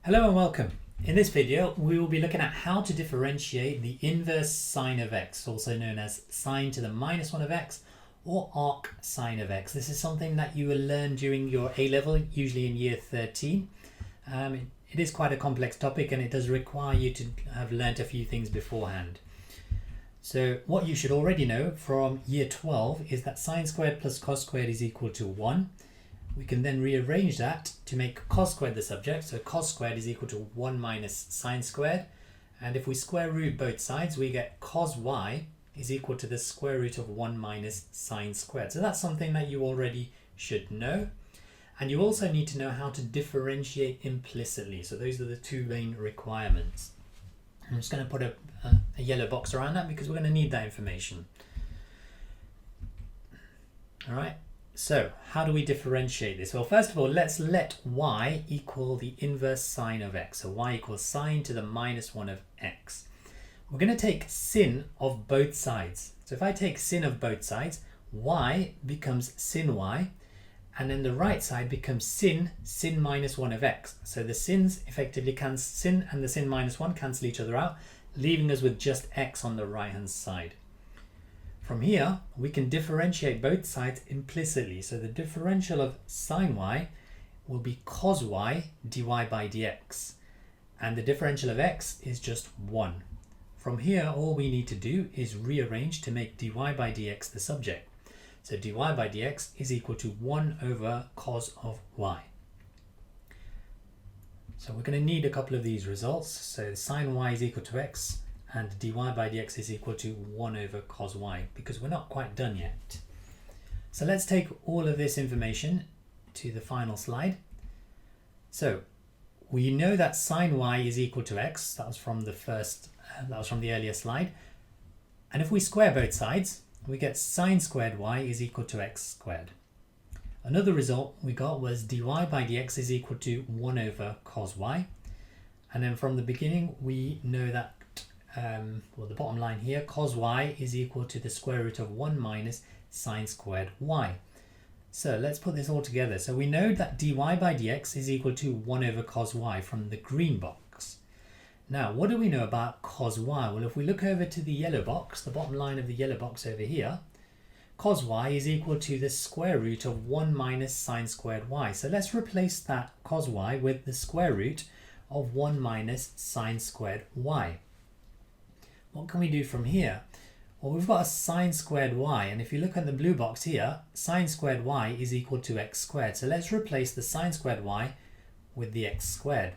Hello and welcome. In this video we will be looking at how to differentiate the inverse sine of x, also known as sine to the minus 1 of x or arc sine of x. This is something that you will learn during your A-level, usually in year 13. It is quite a complex topic and it does require you to have learnt a few things beforehand. So what you should already know from year 12 is that sine squared plus cos squared is equal to 1. We can then rearrange that to make cos squared the subject. So cos squared is equal to 1 minus sine squared. And if we square root both sides, we get cos y is equal to the square root of 1 minus sine squared. So that's something that you already should know. And you also need to know how to differentiate implicitly. So those are the two main requirements. I'm just going to put a yellow box around that because we're going to need that information. All right. So how do we differentiate this? Well, first of all, let's let y equal the inverse sine of x. So y equals sine to the minus 1 of x. We're going to take sin of both sides. So if I take sin of both sides, y becomes sin y, and then the right side becomes sin minus 1 of x. So the sins effectively sin and the sin minus 1 cancel each other out, leaving us with just x on the right hand side. From here, we can differentiate both sides implicitly. So the differential of sine y will be cos y dy by dx. And the differential of x is just 1. From here, all we need to do is rearrange to make dy by dx the subject. So dy by dx is equal to 1 over cos of y. So we're going to need a couple of these results. So sine y is equal to x. And dy by dx is equal to 1 over cos y, because we're not quite done yet. So let's take all of this information to the final slide. So we know that sine y is equal to x. That was from the earlier slide. And if we square both sides, we get sine squared y is equal to x squared. Another result we got was dy by dx is equal to 1 over cos y. And then from the beginning, we know that the bottom line here, cos y is equal to the square root of 1 minus sine squared y. So let's put this all together. So we know that dy by dx is equal to 1 over cos y from the green box. Now, what do we know about cos y? Well, if we look over to the yellow box, the bottom line of the yellow box over here, cos y is equal to the square root of 1 minus sine squared y. So let's replace that cos y with the square root of 1 minus sine squared y. What can we do from here? Well, we've got a sine squared y, and if you look at the blue box here, sine squared y is equal to x squared. So let's replace the sine squared y with the x squared.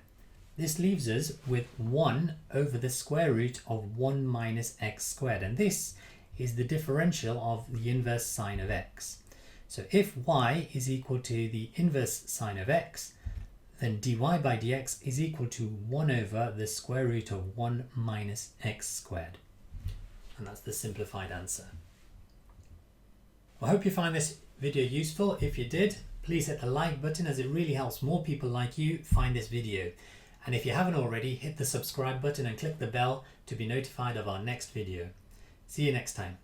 This leaves us with 1 over the square root of 1 minus x squared, and this is the differential of the inverse sine of x. So if y is equal to the inverse sine of x, then dy by dx is equal to 1 over the square root of 1 minus x squared. And that's the simplified answer. I hope you find this video useful. If you did, please hit the like button, as it really helps more people like you find this video. And if you haven't already, hit the subscribe button and click the bell to be notified of our next video. See you next time.